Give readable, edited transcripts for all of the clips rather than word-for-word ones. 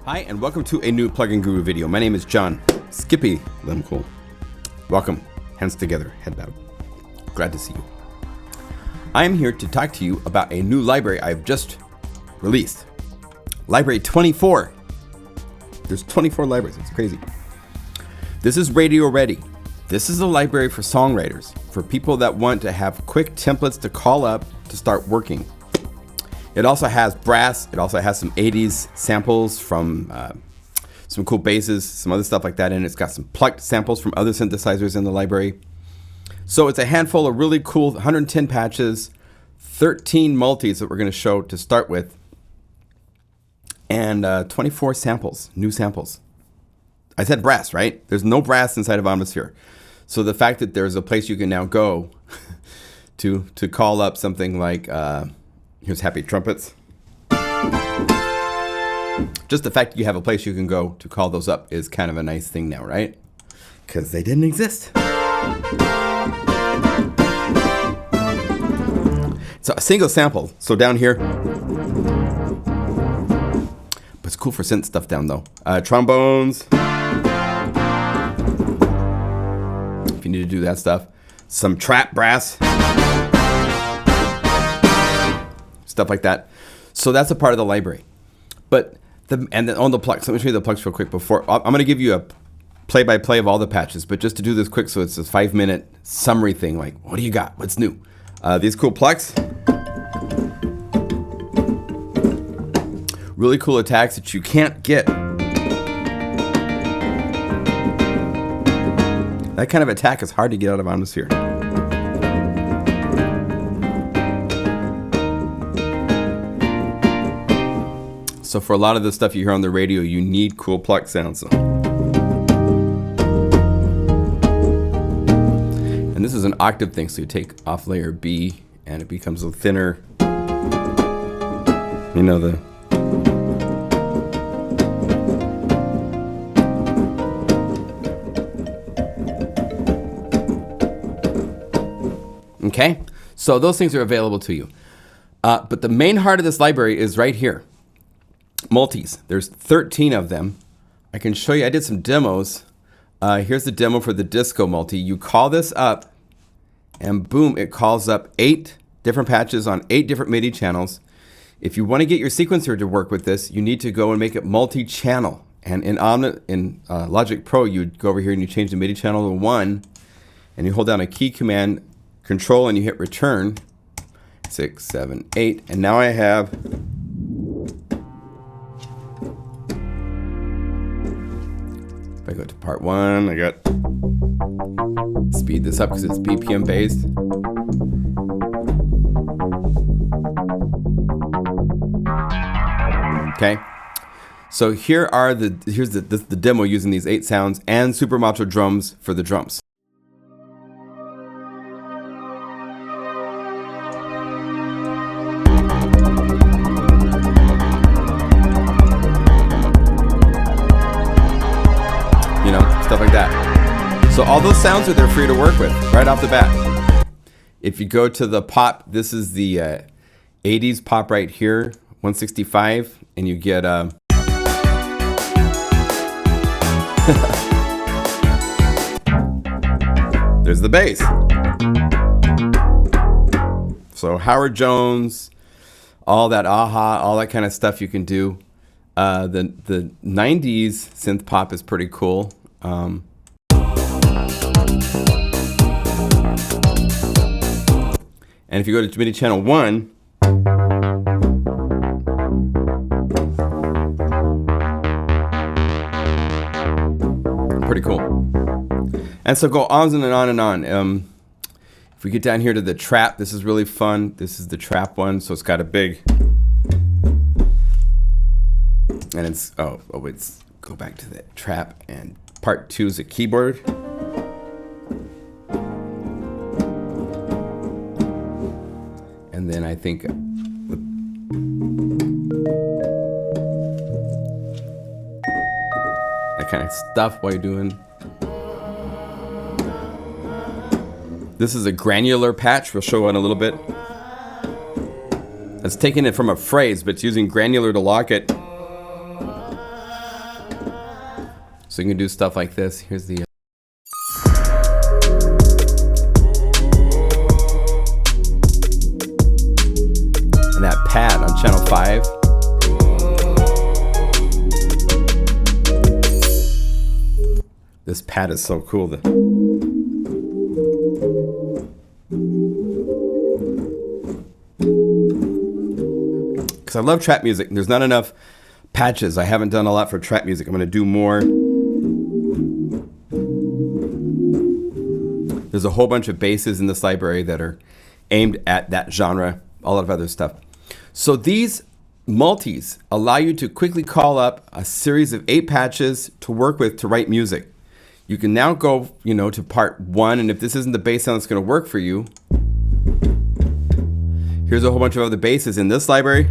Hi, and welcome to a new Plugin Guru video. My name is John Skippy Lemcool. Welcome, hands together, head bowed. Glad to see you. I am here to talk to you about a new library I've just released. Library 24. There's 24 libraries, it's crazy. This is radio ready. This is a library for songwriters, for people that want to have quick templates to call up to start working. It also has brass. It also has some 80s samples from some cool basses, some other stuff like that. And it's got some plucked samples from other synthesizers in the library. So it's a handful of really cool 110 patches, 13 multis that we're going to show to start with, and 24 samples, new samples. I said brass, right? There's no brass inside of Omnisphere. So the fact that there's a place you can now go to call up something like... here's Happy Trumpets. Just the fact that you have a place you can go to call those up is kind of a nice thing now, right? Because they didn't exist. So a single sample. So down here. But it's cool for synth stuff down though. Trombones. If you need to do that stuff. Some trap brass. Stuff like that. So that's a part of the library. But on the Plucks, let me show you the Plucks real quick before. I'm going to give you a play-by-play of all the patches, but just to do this quick, so it's a 5-minute summary thing. Like, what do you got? What's new? These cool Plucks. Really cool attacks that you can't get. That kind of attack is hard to get out of Omnisphere. So for a lot of the stuff you hear on the radio, you need cool pluck sounds. And this is an octave thing, so you take off layer B and it becomes a thinner, you know, the... Okay, so those things are available to you. But the main heart of this library is right here. Multis. There's 13 of them. I can show you. I did some demos. Here's the demo for the disco multi. You call this up and boom, it calls up 8 different patches on 8 different MIDI channels. If you want to get your sequencer to work with this, you need to go and make it multi-channel. And in Logic Pro, you'd go over here and you change the MIDI channel to 1 and you hold down a key command, control, and you hit return. 6, 7, 8. And now I have... If I go to part 1, I got speed this up because it's BPM based. Okay, so here's the demo using these 8 sounds and Super Macho drums for the drums. Stuff like that. So all those sounds are there for you to work with right off the bat. If you go to the pop, this is the 80s pop right here, 165, and you get there's the bass. So Howard Jones, all that aha, all that kind of stuff you can do. The 90s synth pop is pretty cool. And if you go to MIDI channel 1, pretty cool. And so go on and on and on. If we get down here to the trap, this is really fun. This is the trap one, so it's got a big, and it's go back to the trap, and part 2 is a keyboard. And then I think that kind of stuff while you're doing. This is a granular patch. We'll show in a little bit. It's taking it from a phrase, but it's using granular to lock it. So you can do stuff like this. Here's the... and that pad on channel 5. This pad is so cool. Because I love trap music. There's not enough patches. I haven't done a lot for trap music. I'm going to do more. There's a whole bunch of basses in this library that are aimed at that genre, a lot of other stuff. So these multis allow you to quickly call up a series of 8 patches to work with to write music. You can now go, to part 1, and if this isn't the bass sound that's going to work for you, here's a whole bunch of other basses in this library,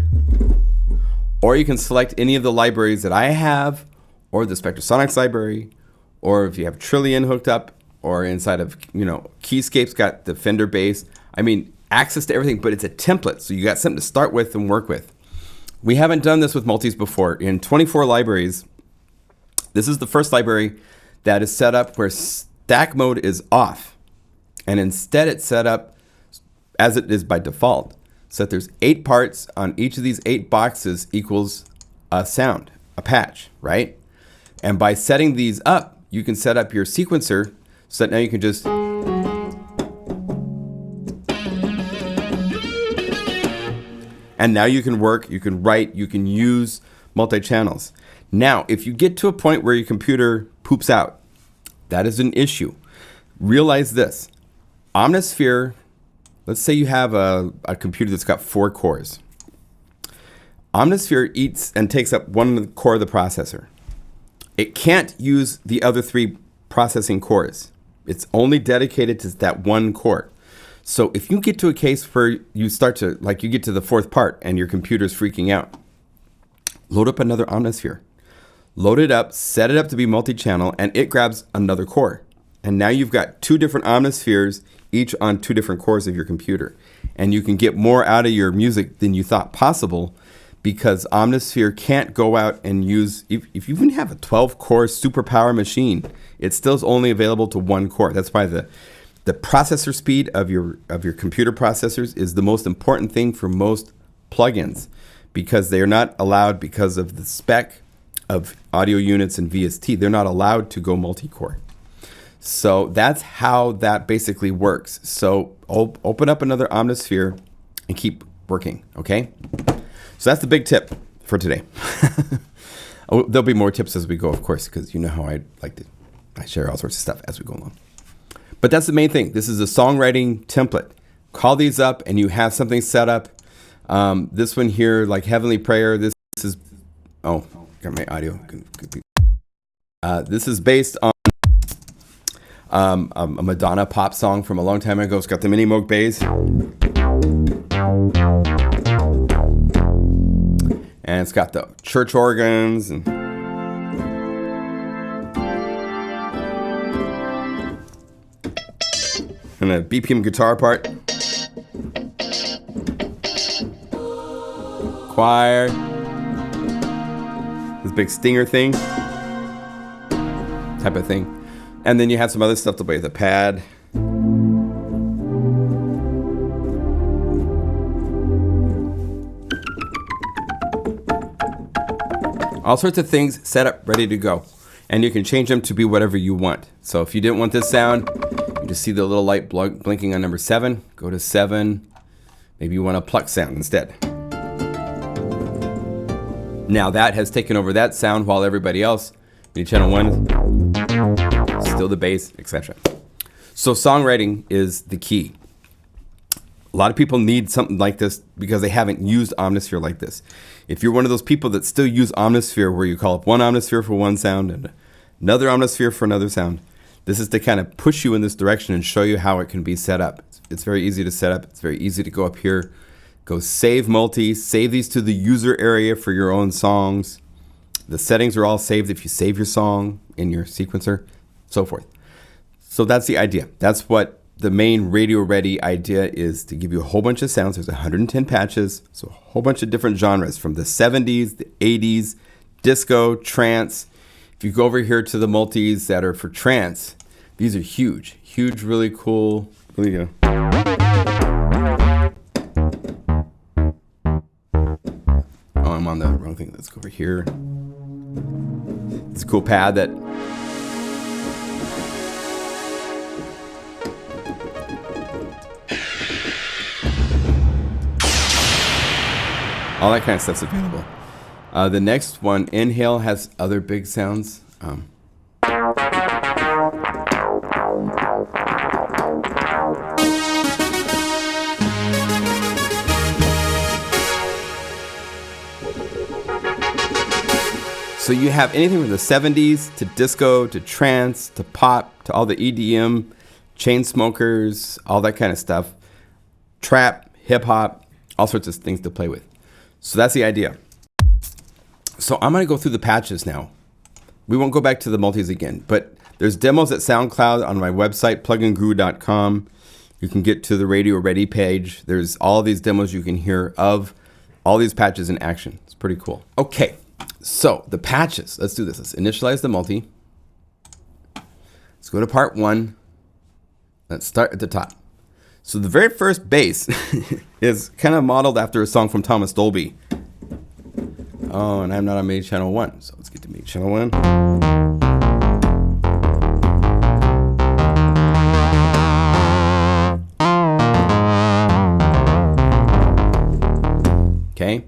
or you can select any of the libraries that I have, or the Spectrasonics library, or if you have Trillion hooked up, or inside of, Keyscape's got the Fender bass. I mean, access to everything, but it's a template, so you got something to start with and work with. We haven't done this with multis before. In 24 libraries, this is the first library that is set up where stack mode is off. And instead it's set up as it is by default. So that there's 8 parts on each of these 8 boxes equals a sound, a patch, right? And by setting these up, you can set up your sequencer so that now you can just... and now you can work, you can write, you can use multi-channels. Now, if you get to a point where your computer poops out, that is an issue. Realize this. Omnisphere, let's say you have a computer that's got 4 cores. Omnisphere eats and takes up 1 core of the processor. It can't use the other 3 processing cores. It's only dedicated to that 1 core. So if you get to a case where you start to, you get to the 4th part and your computer's freaking out, load up another Omnisphere. Load it up, set it up to be multi-channel, and it grabs another core. And now you've got 2 different Omnispheres, each on 2 different cores of your computer. And you can get more out of your music than you thought possible, because Omnisphere can't go out and use, if you even have a 12-core superpower machine, it still is only available to 1 core. That's why the processor speed of your computer processors is the most important thing for most plugins, because they are not allowed, because of the spec of audio units and VST, they're not allowed to go multi-core. So that's how that basically works. So open up another Omnisphere and keep working, okay? So that's the big tip for today. There'll be more tips as we go, of course, because you know how I share all sorts of stuff as we go along. But that's the main thing. This is a songwriting template. Call these up and you have something set up. This one here, like Heavenly Prayer, this is, got my audio. This is based on a Madonna pop song from a long time ago. It's got the mini Moog bass. And it's got the church organs and a BPM guitar part. Choir. This big stinger thing. Type of thing. And then you have some other stuff to play, the pad. All sorts of things set up, ready to go. And you can change them to be whatever you want. So if you didn't want this sound, you just see the little light blinking on number 7. Go to 7. Maybe you want a Pluck sound instead. Now that has taken over that sound while everybody else, in channel 1, still the bass, etc. So songwriting is the key. A lot of people need something like this because they haven't used Omnisphere like this. If you're one of those people that still use Omnisphere where you call up one Omnisphere for one sound and another Omnisphere for another sound, this is to kind of push you in this direction and show you how it can be set up. It's very easy to set up. It's very easy to go up here Go save multi, save these to the user area for your own songs. The settings are all saved if you save your song in your sequencer, so forth. So that's the idea. That's what the main radio ready idea is, to give you a whole bunch of sounds. There's 110 patches, so a whole bunch of different genres from the 70s, the 80s, disco, trance. If you go over here to the multis that are for trance, these are huge, really cool. Really, oh, I'm on the wrong thing. Let's go over here. It's a cool pad that all that kind of stuff's available. The next one, Inhale, has other big sounds. So you have anything from the 70s to disco to trance to pop to all the EDM, chain smokers, all that kind of stuff. Trap, hip hop, all sorts of things to play with. So that's the idea. So I'm going to go through the patches now. We won't go back to the multis again, but there's demos at SoundCloud on my website, plugandguru.com. You can get to the Radio Ready page. There's all these demos you can hear of all these patches in action. It's pretty cool. Okay, so the patches. Let's do this. Let's initialize the multi. Let's go to part 1. Let's start at the top. So the very first bass is kind of modeled after a song from Thomas Dolby. Oh, and I'm not on MIDI channel 1, so let's get to MIDI channel 1. Okay,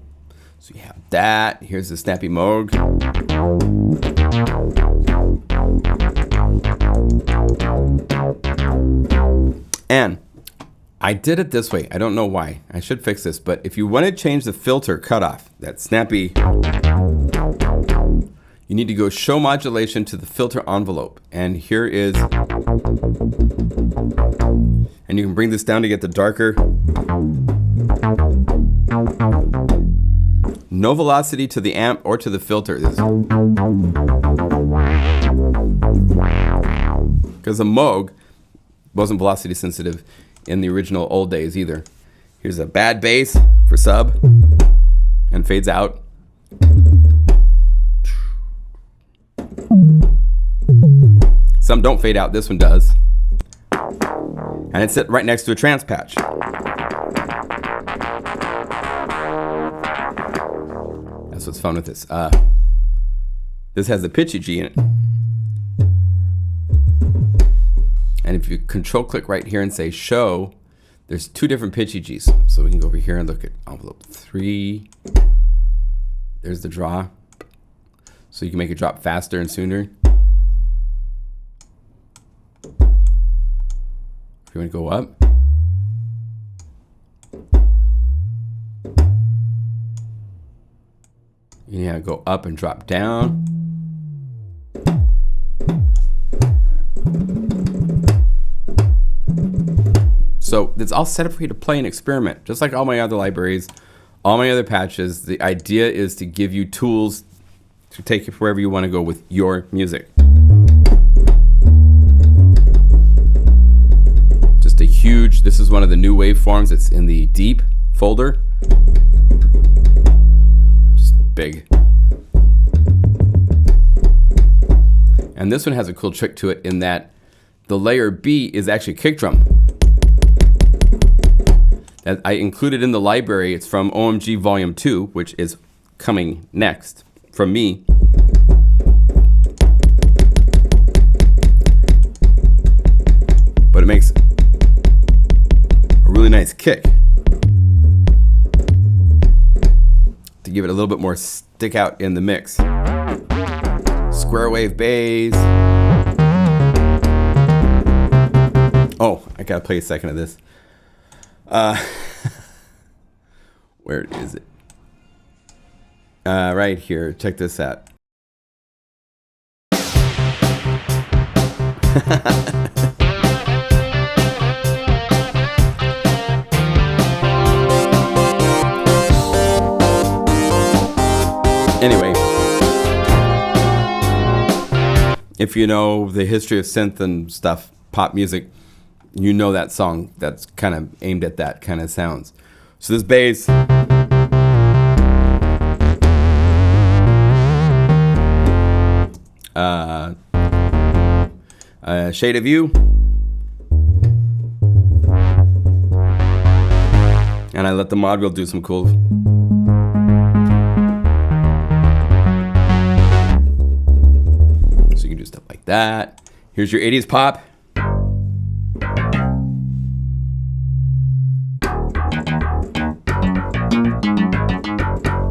so you have that. Here's the snappy Moog. And I did it this way. I don't know why. I should fix this. But if you want to change the filter cutoff, that snappy, you need to go show modulation to the filter envelope. And here is, and you can bring this down to get the darker. No velocity to the amp or to the filter. Because the Moog wasn't velocity sensitive in the original old days either. Here's a bad bass for sub and fades out. Some don't fade out, this one does. And it's set right next to a trance patch. That's what's fun with this. This has a pitchy G in it. And if you control click right here and say show, there's 2 different pitchy Gs. So we can go over here and look at envelope 3. There's the draw. So you can make it drop faster and sooner. If you want to go up. Yeah, go up and drop down. So it's all set up for you to play and experiment, just like all my other libraries, all my other patches. The idea is to give you tools to take it wherever you want to go with your music. Just a huge, this is one of the new waveforms. It's in the deep folder. Just big. And this one has a cool trick to it in that the layer B is actually kick drum. That I included in the library. It's from OMG Volume 2, which is coming next from me. But it makes a really nice kick to give it a little bit more stick out in the mix. Square wave bass. Oh, I gotta play a second of this. Where is it? Right here. Check this out. if you know the history of synth and stuff, pop music, you know that song that's kind of aimed at that kind of sounds. So this bass, Shade of You, and I let the mod wheel do some cool. So you can do stuff like that. Here's your 80s pop.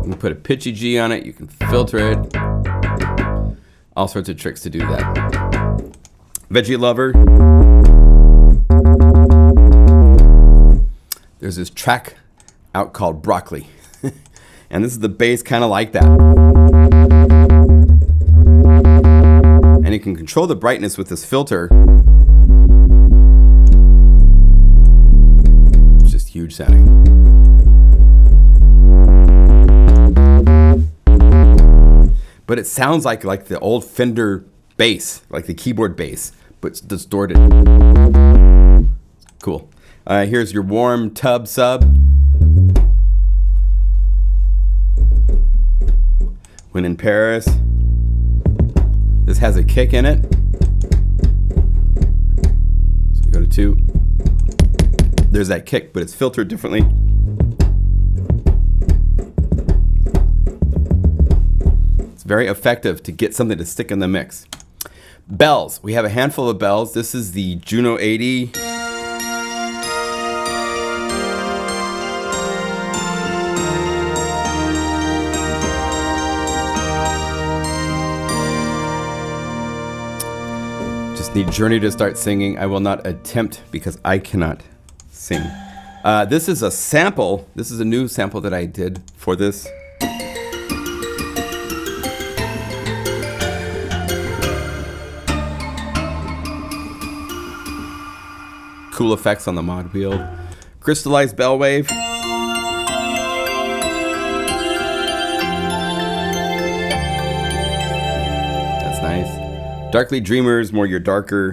You can put a pitchy G on it, you can filter it. All sorts of tricks to do that. Veggie Lover. There's this track out called Broccoli. And this is the bass kind of like that. And you can control the brightness with this filter. It's just huge sounding. But it sounds like the old Fender bass, like the keyboard bass, but distorted. Cool. Here's your warm tub sub. When in Paris. This has a kick in it. So we go to 2. There's that kick, but it's filtered differently. Very effective to get something to stick in the mix. Bells. We have a handful of bells. This is the Juno 80. Just need Journey to start singing. I will not attempt because I cannot sing. This is a sample. This is a new sample that I did for this. Cool effects on the mod wheel. Crystallized bell wave. That's nice. Darkly Dreamers, more your darker.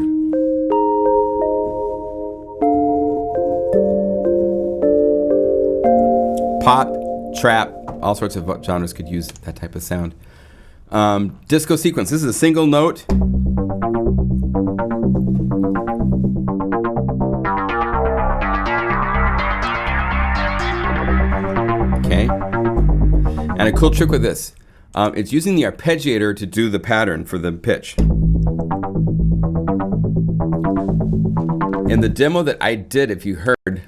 Pop, trap, all sorts of genres could use that type of sound. Disco sequence. This is a single note. And a cool trick with this, it's using the arpeggiator to do the pattern for the pitch. In the demo that I did, if you heard,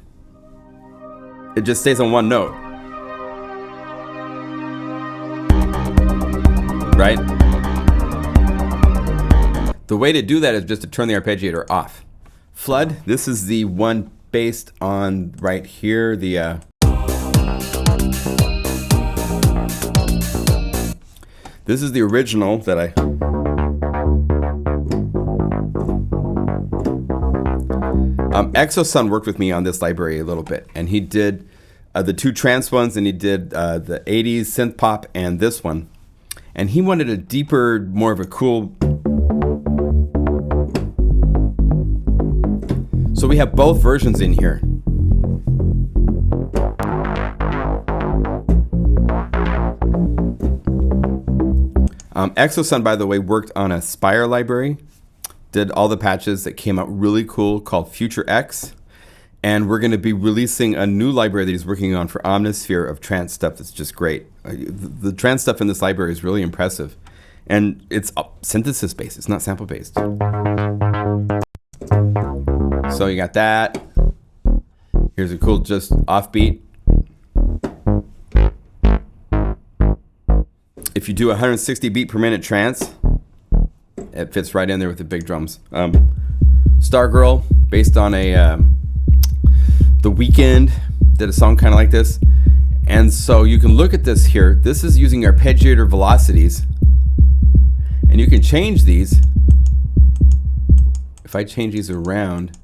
it just stays on one note. Right? The way to do that is just to turn the arpeggiator off. Flood, this is the one based on right here, the this is the original that Exosun worked with me on this library a little bit, and he did the 2 trance ones, and he did the 80s synth pop and this one. And he wanted a deeper, more of a cool. So we have both versions in here. Exosun, by the way, worked on a Spire library, did all the patches that came out really cool called Future X, and we're going to be releasing a new library that he's working on for Omnisphere of trance stuff that's just great. The trance stuff in this library is really impressive, and it's synthesis based, it's not sample based. So you got that. Here's a cool just offbeat. If you do 160 beat per minute trance, it fits right in there with the big drums. Stargirl, based on a The Weeknd, did a song kind of like this. And so you can look at this here. This is using arpeggiator velocities. And you can change these. If I change these around,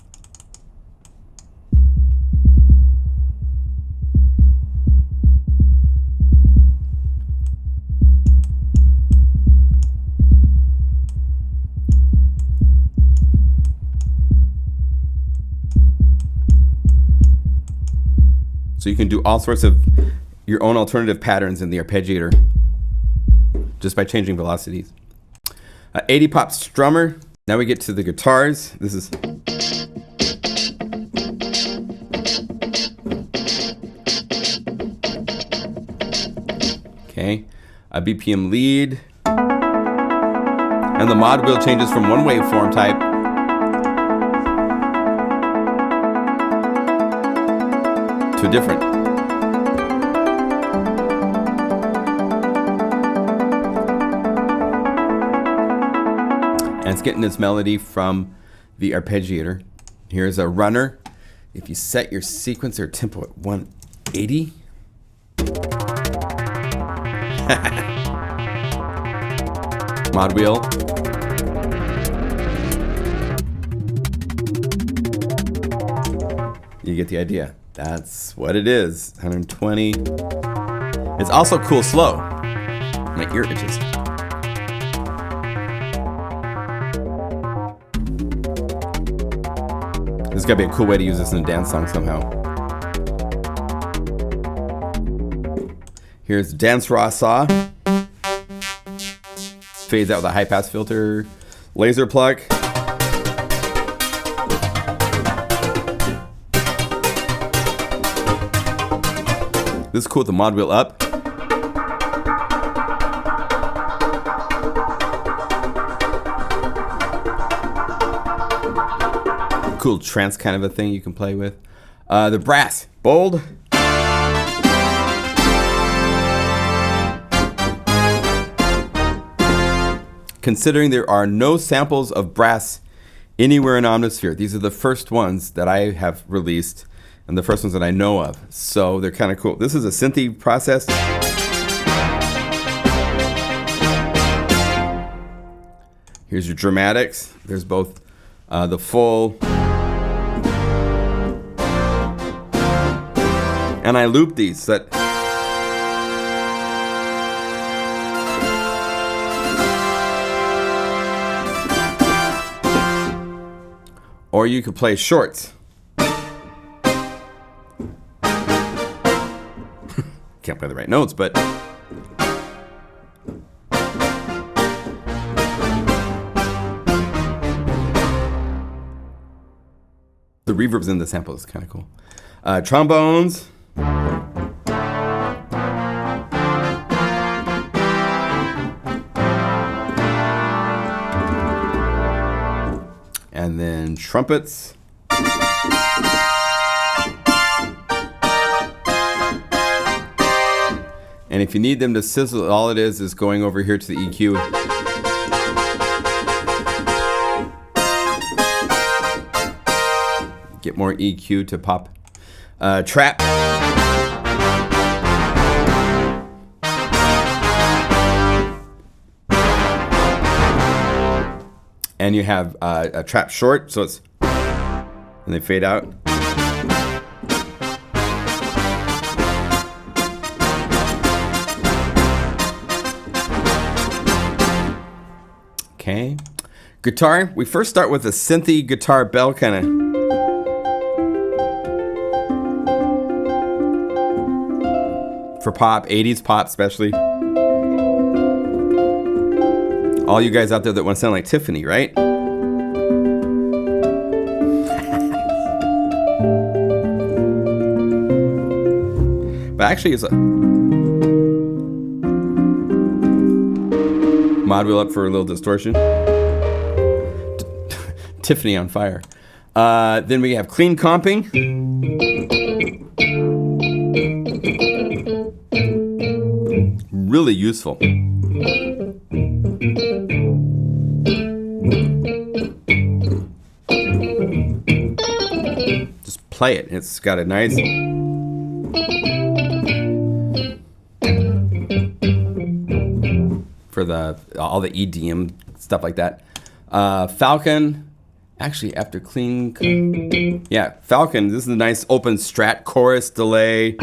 So you can do all sorts of your own alternative patterns in the arpeggiator just by changing velocities. 80 pop strummer. Now we get to the guitars. This is okay. A BPM lead. And the mod wheel changes from one waveform type to a different. And it's getting its melody from the arpeggiator. Here's a runner. If you set your sequencer tempo at 180, mod wheel. You get the idea. That's what it is. 120. It's also cool slow. My ear itches. There's gotta be a cool way to use this in a dance song somehow. Here's Dance Raw Saw. Fades out with a high pass filter. Laser Pluck. This is cool with the mod wheel up. Cool trance kind of a thing you can play with. The brass, bold. Considering there are no samples of brass anywhere in Omnisphere, these are the first ones that I have released and the first ones that I know of. So they're kind of cool. This is a synthy process. Here's your dramatics. There's both the full, and I loop these so that or you could play shorts. Can't play the right notes, but the reverbs in the sample is kind of cool. Trombones. And then trumpets. And if you need them to sizzle, all it is going over here to the EQ. Get more EQ to pop. Trap. And you have a trap short, so it's, and they fade out. Okay. Guitar, we first start with a synthy guitar bell kind of. For pop, 80s pop especially. All you guys out there that want to sound like Tiffany, right? But actually it's a mod wheel up for a little distortion. Tiffany on fire. Then we have clean comping. Really useful. Just play it. It's got a nice for all the EDM stuff like that. Falcon. Actually, after clean, yeah, Falcon. This is a nice open strat chorus delay.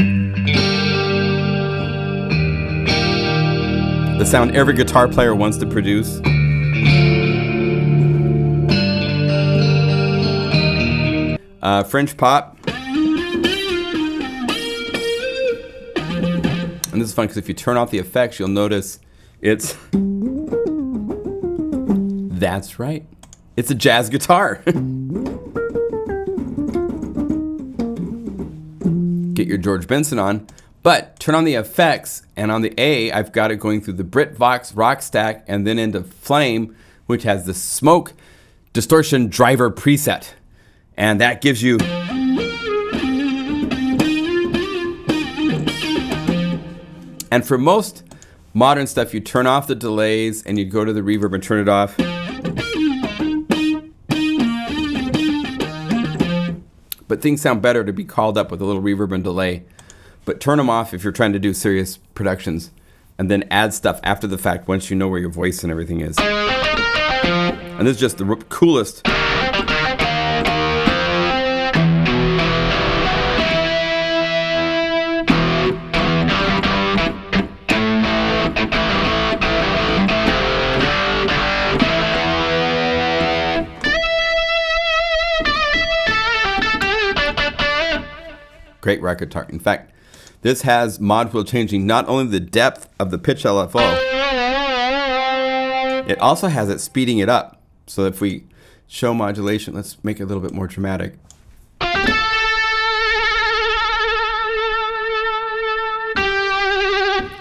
The sound every guitar player wants to produce. French pop. And this is fun because if you turn off the effects, you'll notice it's... That's right. It's a jazz guitar. Get your George Benson on. But turn on the effects, and on the A, I've got it going through the BritVox rock stack and then into Flame, which has the smoke distortion driver preset. And that gives you... And for most modern stuff, you turn off the delays and you go to the reverb and turn it off. But things sound better to be called up with a little reverb and delay. But turn them off if you're trying to do serious productions, and then add stuff after the fact once you know where your voice and everything is. And this is just the coolest. Great rock guitar. In fact, this has mod wheel changing not only the depth of the pitch LFO, it also has it speeding it up. So if we show modulation, let's make it a little bit more dramatic.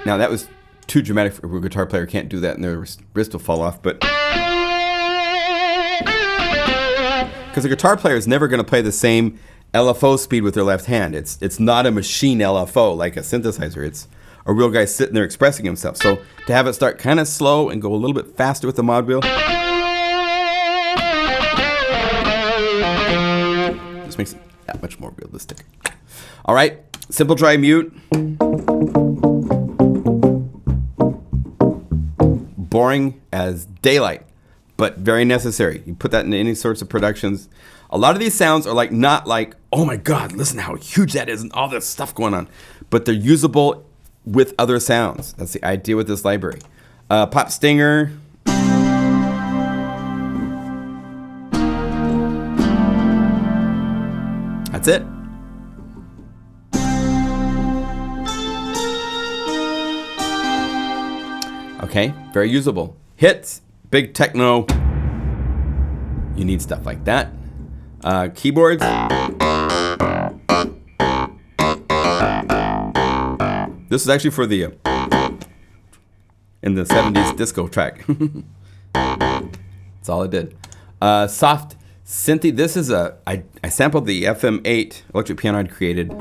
Now that was too dramatic for a guitar player. Can't do that and their wrist will fall off. But because a guitar player is never going to play the same LFO speed with their left hand. It's not a machine LFO like a synthesizer. It's a real guy sitting there expressing himself. So to have it start kind of slow and go a little bit faster with the mod wheel, this makes it that much more realistic. All right, simple dry mute. Boring as daylight, but very necessary. You put that in any sorts of productions. A lot of these sounds are like not like, oh my God, listen how huge that is and all this stuff going on. But they're usable with other sounds. That's the idea with this library. Pop Stinger. That's it. Okay, very usable. Hits, big techno. You need stuff like that. Keyboards. This is actually for the in the 70s disco track. That's all it did. Soft synthy. This is I sampled the FM8 electric piano I'd created.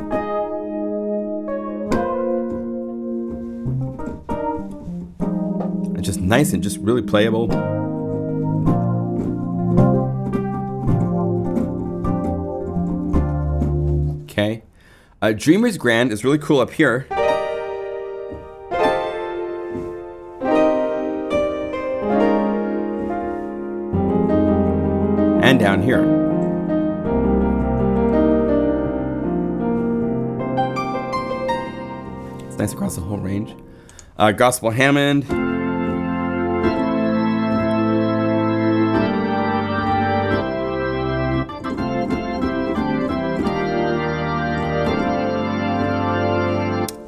It's just nice and just really playable. Okay. Dreamer's Grand is really cool up here. And down here. It's nice across the whole range. Gospel Hammond.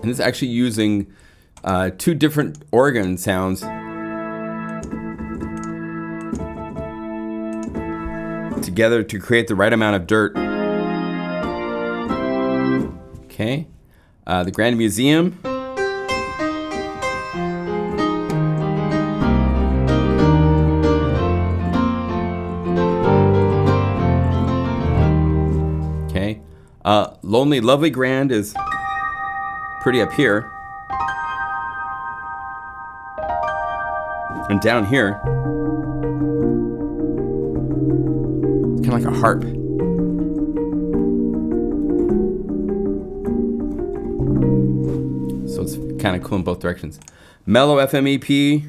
And it's actually using two different organ sounds together to create the right amount of dirt. Okay, the Grand Museum. Okay, Lonely Lovely Grand is pretty up here. And down here, it's kind of like a harp. So it's kind of cool in both directions. Mellow FMEP.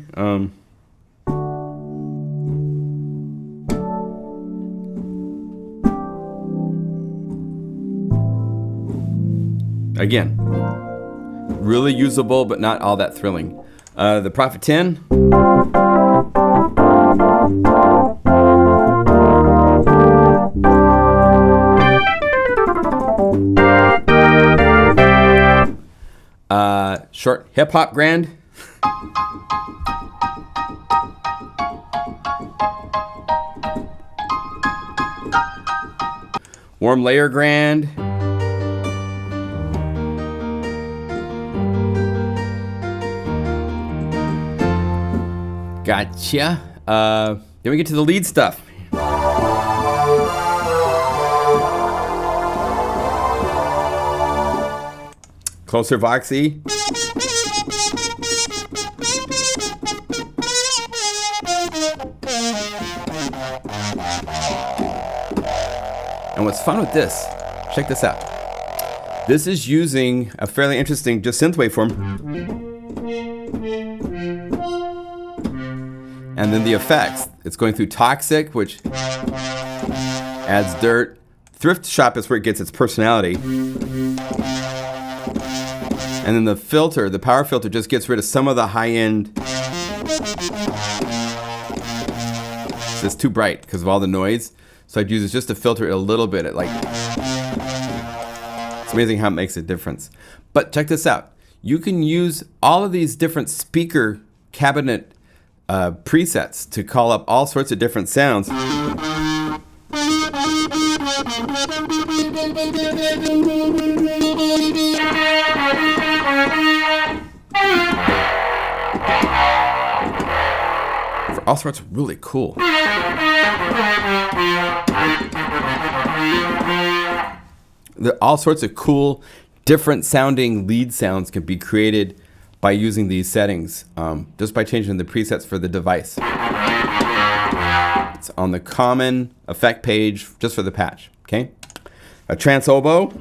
Again, really usable, but not all that thrilling. The Prophet 10. Short hip hop grand. Warm layer grand. Gotcha. Then we get to the lead stuff. Closer voxy. And what's fun with this, check this out. This is using a fairly interesting just synth waveform. And then the effects. It's going through Toxic, which adds dirt. Thrift Shop is where it gets its personality. And then the filter, the power filter, just gets rid of some of the high-end. It's too bright because of all the noise. So I'd use it just to filter it a little bit. It's amazing how it makes a difference. But check this out. You can use all of these different speaker cabinet presets to call up all sorts of different sounds. For all sorts of really cool. All sorts of cool, different sounding lead sounds can be created by using these settings, just by changing the presets for the device. It's on the common effect page just for the patch, okay? A trance oboe.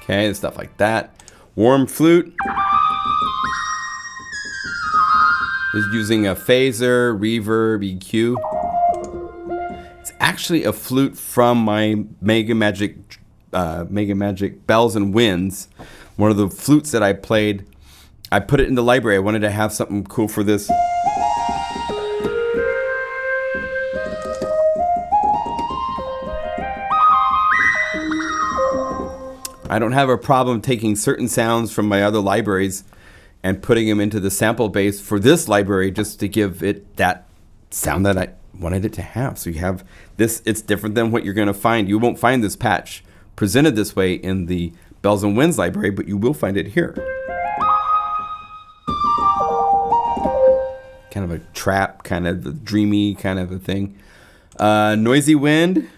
Okay, stuff like that. Warm flute. Is using a phaser, reverb, EQ. It's actually a flute from my Mega Magic Bells and Winds. One of the flutes that I played. I put it in the library. I wanted to have something cool for this. I don't have a problem taking certain sounds from my other libraries and putting them into the sample base for this library just to give it that sound that I wanted it to have. So you have this, it's different than what you're going to find. You won't find this patch presented this way in the Bells and Winds library, but you will find it here. Kind of a trap, kind of a dreamy kind of a thing. Noisy wind.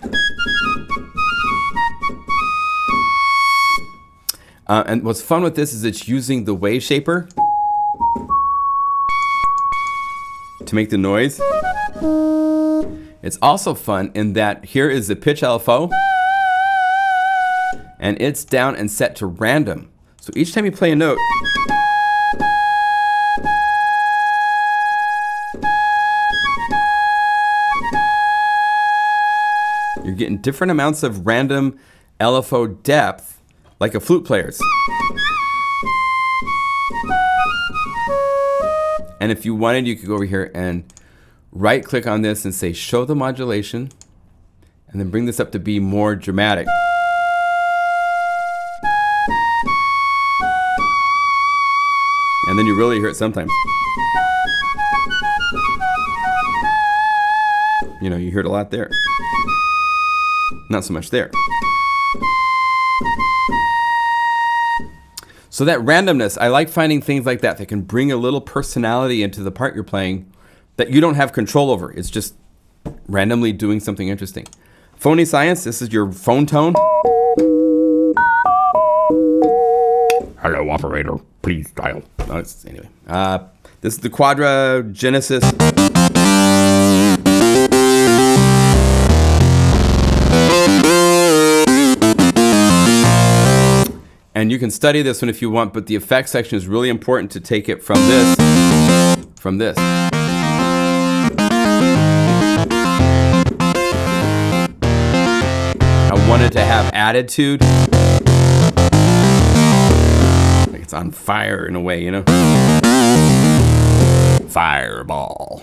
And what's fun with this is it's using the wave shaper to make the noise. It's also fun in that here is the pitch LFO, and it's down and set to random. So each time you play a note, you're getting different amounts of random LFO depth, like a flute player's. And if you wanted, you could go over here and right click on this and say show the modulation, and then bring this up to be more dramatic. And then you really hear it sometimes. You know, you hear it a lot there. Not so much there. So that randomness, I like finding things like that that can bring a little personality into the part you're playing that you don't have control over. It's just randomly doing something interesting. Phony Science, this is your phone tone. Hello, operator. Please dial. Oh, anyway, this is the Quadra Genesis. And you can study this one if you want, but the effects section is really important to take it from this. I wanted to have attitude. Like it's on fire in a way, you know? Fireball.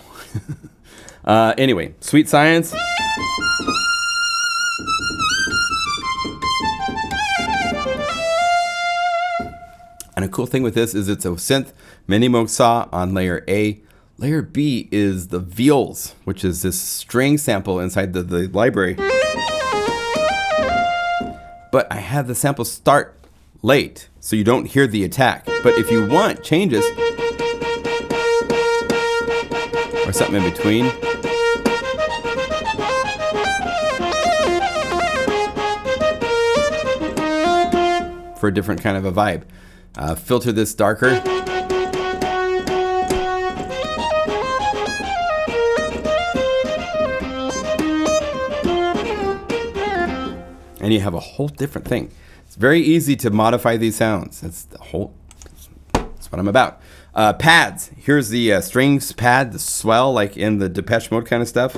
Anyway, Sweet Science. And a cool thing with this is it's a synth mini moog saw on layer A. Layer B is the viols, which is this string sample inside the library. But I had the sample start late, so you don't hear the attack. But if you want changes, or something in between, for a different kind of a vibe. Filter this darker. And you have a whole different thing. It's very easy to modify these sounds. That's what I'm about. Pads. Here's the strings pad, the swell, like in the Depeche Mode kind of stuff.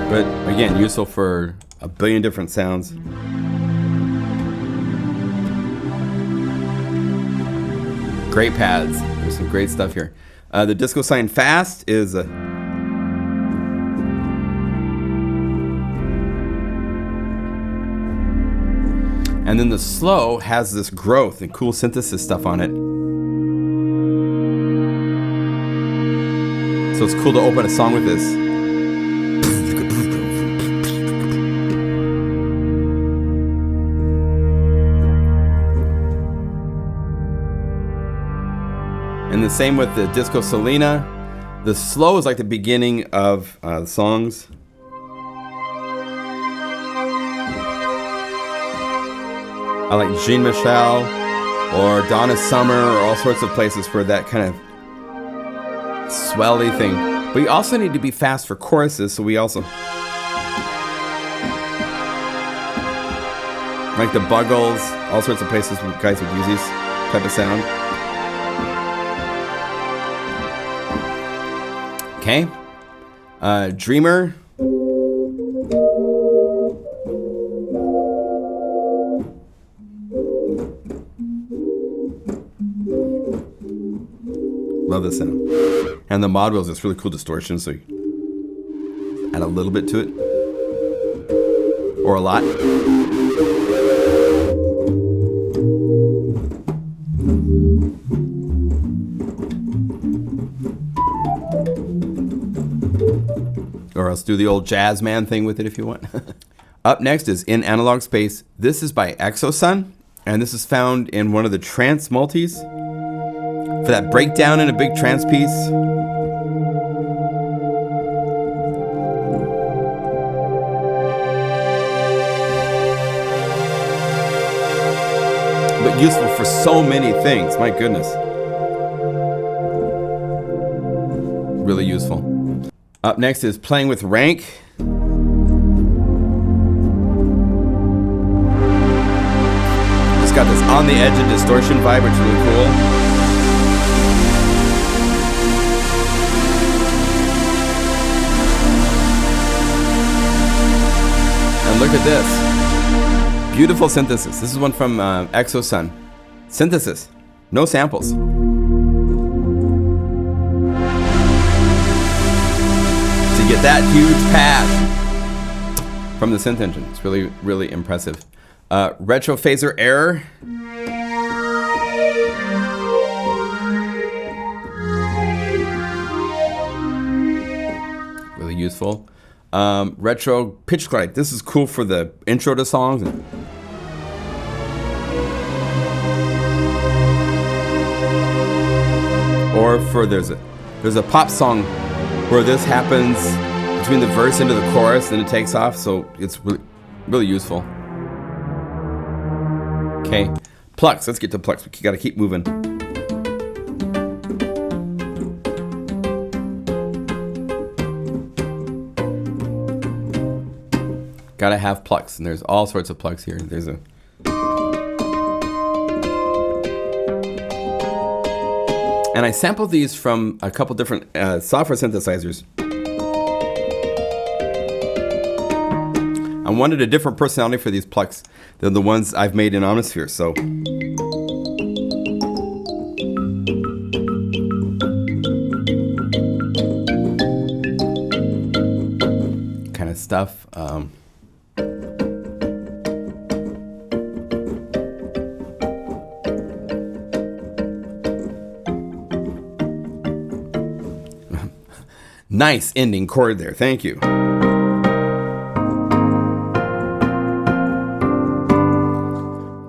But again, useful for a billion different sounds. Great pads. There's some great stuff here. The disco sign fast is a... And then the slow has this growth and cool synthesis stuff on it. So it's cool to open a song with this. And the same with the Disco Selena. The slow is like the beginning of the songs. I like Jean Michel or Donna Summer or all sorts of places for that kind of swelly thing. But you also need to be fast for choruses, so we also like the Buggles, all sorts of places where guys would use these type of sound. Okay, Dreamer. Love this sound. And the mod wheels, it's really cool distortion, so you add a little bit to it. Or a lot. Or else do the old jazz man thing with it if you want. Up next is In Analog Space. This is by Exosun, and this is found in one of the trance multis. For that breakdown in a big trance piece. But useful for so many things, my goodness. Really useful. Up next is Playing with Rank. Just got this on the edge of distortion vibe, which is really cool. And look at this. Beautiful synthesis. This is one from Exosun. Synthesis. No samples. Get that huge pad from the synth engine. It's really, really impressive. Retro phaser error. Really useful. Retro pitch glide. This is cool for the intro to songs. Or for there's a pop song where this happens between the verse into the chorus, and it takes off, so it's really, really useful. Okay, Plucks. Let's get to Plucks. We gotta keep moving. Gotta have Plucks, and there's all sorts of Plucks here. There's a And I sampled these from a couple different software synthesizers. I wanted a different personality for these plucks than the ones I've made in Omnisphere. So kind of stuff. Nice ending chord there. Thank you.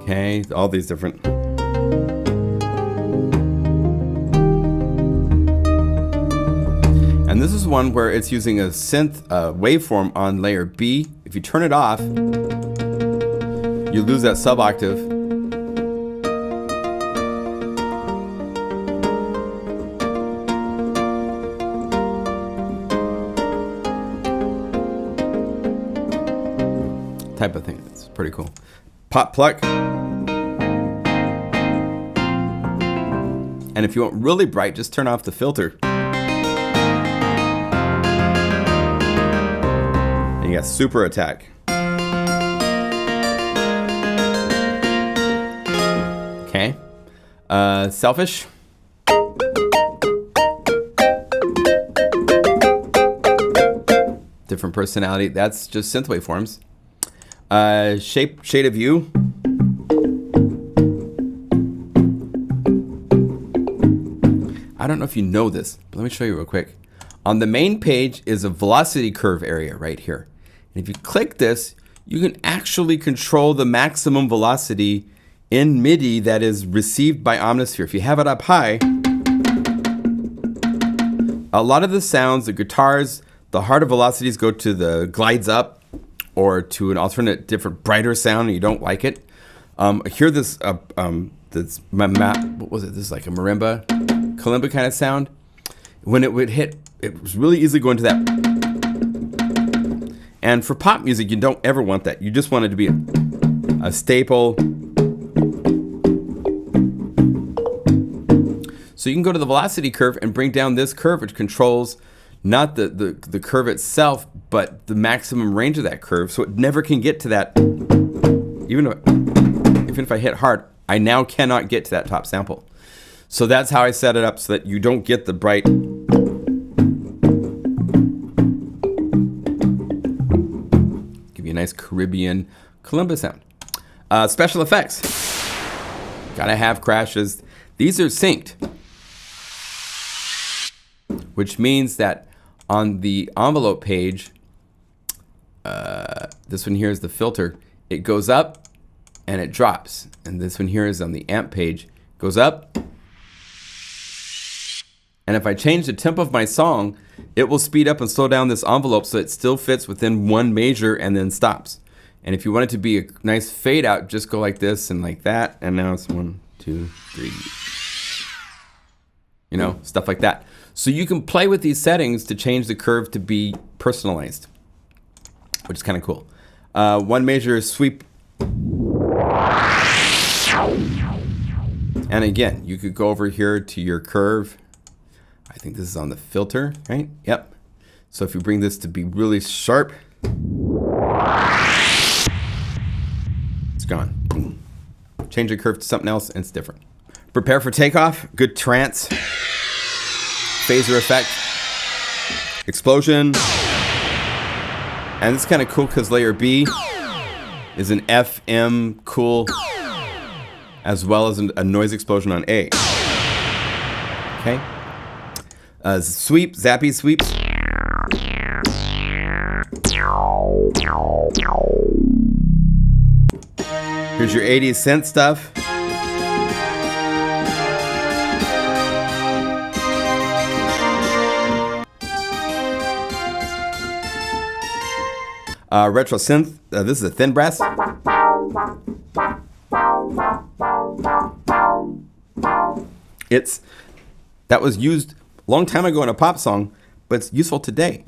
Okay, all these different. And this is one where it's using a synth waveform on layer B. If you turn it off, you lose that sub-octave. Type of thing. It's pretty cool. Pop Pluck. And if you want really bright, just turn off the filter. And you got super attack. Okay. Selfish. Different personality. That's just synth waveforms. Shade of you. I don't know if you know this, but let me show you real quick. On the main page is a velocity curve area right here. And if you click this, you can actually control the maximum velocity in MIDI that is received by Omnisphere. If you have it up high, a lot of the sounds, the guitars, the harder velocities go to the glides up, or to an alternate, different, brighter sound, and you don't like it. Hear this, what was it? This is like a marimba, kalimba kind of sound. When it would hit, it was really easy going to that. And for pop music, you don't ever want that. You just want it to be a staple. So you can go to the velocity curve and bring down this curve, which controls not the curve itself, but the maximum range of that curve. So it never can get to that. Even if I hit hard, I now cannot get to that top sample. So that's how I set it up so that you don't get the bright. Give you a nice Caribbean kalimba sound. Special effects. Gotta have crashes. These are synced, which means that on the envelope page, this one here is the filter. It goes up and it drops. And this one here is on the amp page. Goes up. And if I change the tempo of my song, it will speed up and slow down this envelope so it still fits within one measure and then stops. And if you want it to be a nice fade out, just go like this and like that. And now it's 1, 2, 3. You know, stuff like that. So you can play with these settings to change the curve to be personalized, which is kind of cool. One measure sweep. And again, you could go over here to your curve. I think this is on the filter, right? Yep. So if you bring this to be really sharp, it's gone. Boom. Change the curve to something else and it's different. Prepare for takeoff. Good trance. Phaser effect. Explosion. And it's kind of cool because layer B is an FM cool as well as a noise explosion on A. Okay. Sweep, zappy sweeps. Here's your 80s synth stuff. Retro synth. This is a thin brass. That was used a long time ago in a pop song, but it's useful today.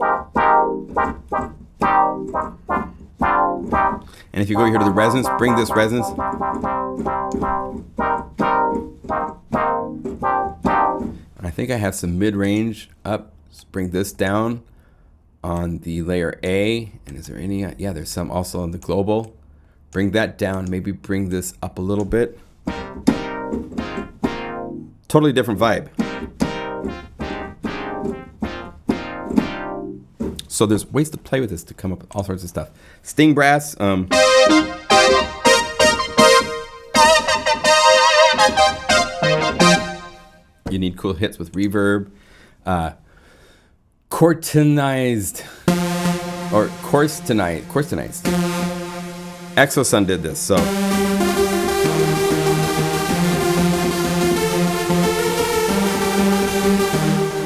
And if you go here to the resonance, bring this resonance. And I think I have some mid-range up. Let's bring this down. on the layer A. And is there any? Yeah, there's some also on the global. Bring that down. Maybe bring this up a little bit. Totally different vibe. So there's ways to play with this to come up with all sorts of stuff. Sting brass. You need cool hits with reverb. Cortinized. Exosun did this, so.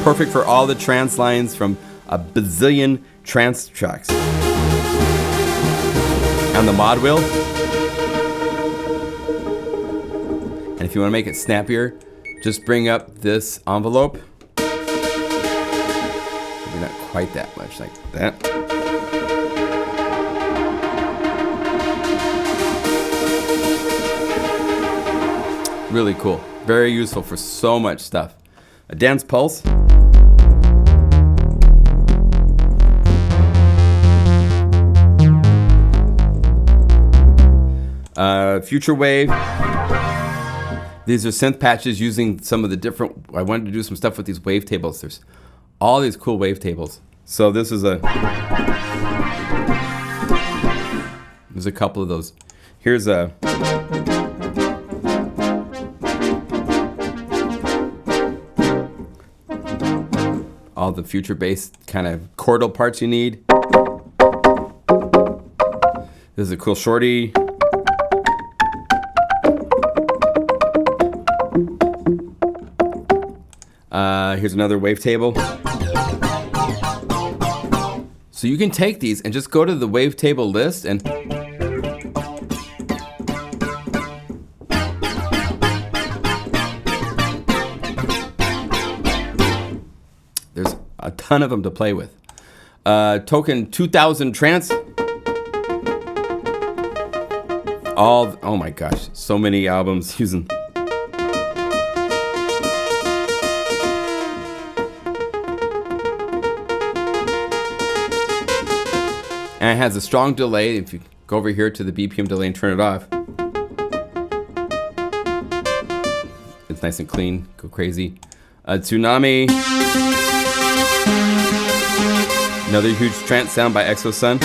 Perfect for all the trance lines from a bazillion trance tracks. And the mod wheel. And if you want to make it snappier, just bring up this envelope. Maybe not quite that much, like that. Really cool. Very useful for so much stuff. A dance pulse. Futurewave. These are synth patches using some of the different. I wanted to do some stuff with these wavetables. There's all these cool wavetables. So this is there's a couple of those. Here's a. All the future-based kind of chordal parts you need. This is a cool shorty. Here's another wavetable. So you can take these and just go to the wavetable list and there's a ton of them to play with. Token 2000 Trance. Oh my gosh, so many albums using. And it has a strong delay. If you go over here to the BPM delay and turn it off, it's nice and clean. Go crazy. Tsunami. Another huge trance sound by Exosun.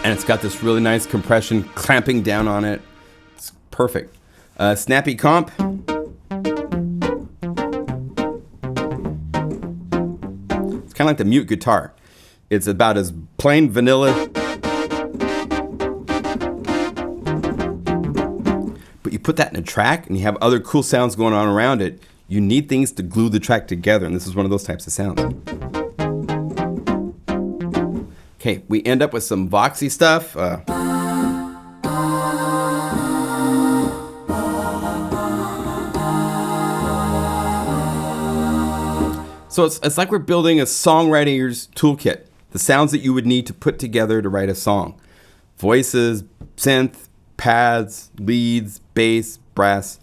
And it's got this really nice compression clamping down on it. It's perfect. Snappy comp. It's kind of like the mute guitar. It's about as plain vanilla. But you put that in a track and you have other cool sounds going on around it. You need things to glue the track together, and this is one of those types of sounds. Okay, we end up with some voxy stuff. So it's like we're building a songwriter's toolkit. The sounds that you would need to put together to write a song. Voices, synth, pads, leads, bass, brass.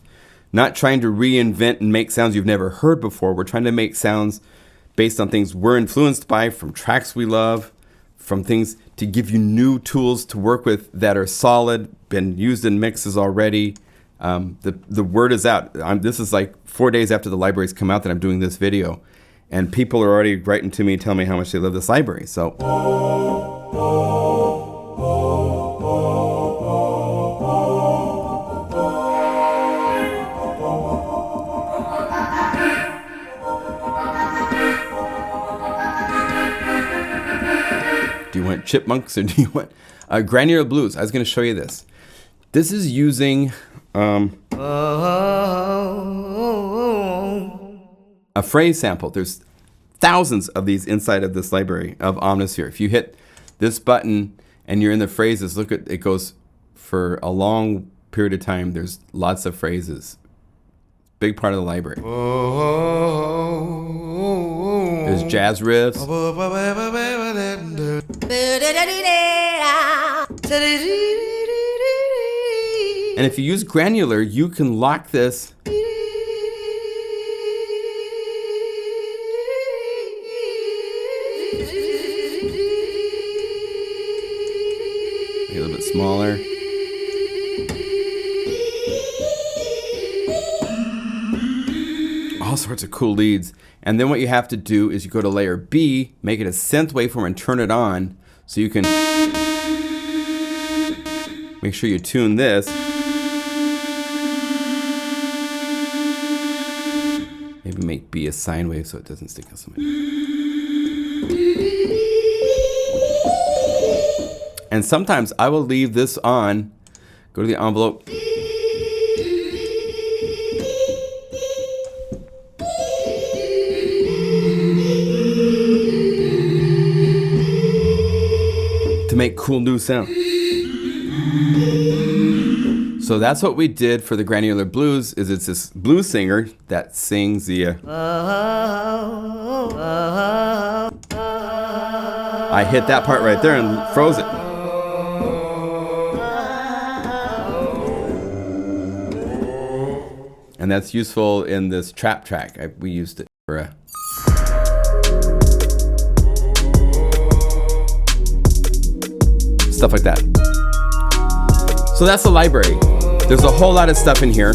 Not trying to reinvent and make sounds you've never heard before. We're trying to make sounds based on things we're influenced by, from tracks we love, from things to give you new tools to work with that are solid, been used in mixes already. The word is out. This is like 4 days after the library's come out that I'm doing this video. And people are already writing to me telling me how much they love this library. So. Do you want chipmunks or do you want granular blues? I was going to show you this. This is using a phrase sample. There's thousands of these inside of this library of Omnisphere. If you hit this button and you're in the phrases, look at it goes for a long period of time. There's lots of phrases. Big part of the library. There's jazz riffs. And if you use granular, you can lock this a little bit smaller. All sorts of cool leads. And then what you have to do is you go to layer B, make it a synth waveform and turn it on so you can make sure you tune this. Maybe make B a sine wave so it doesn't stick out so much. And sometimes I will leave this on, go to the envelope, to make cool new sound. So that's what we did for the granular blues. Is it's this blues singer that sings the I hit that part right there and froze it. And that's useful in this trap track. We used it for a stuff like that. So that's the library. There's a whole lot of stuff in here.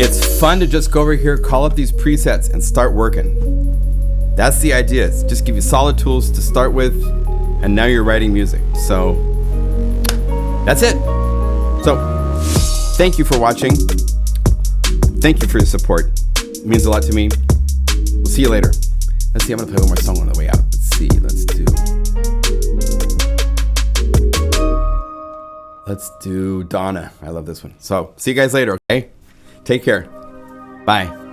It's fun to just go over here, call up these presets, and start working. That's the idea. It's just give you solid tools to start with, and now you're writing music. So that's it. So thank you for watching. Thank you for your support. It means a lot to me. We'll see you later. Let's see, I'm gonna play one more song on the way out. Let's do Donna. I love this one. So see you guys later, okay? Take care. Bye.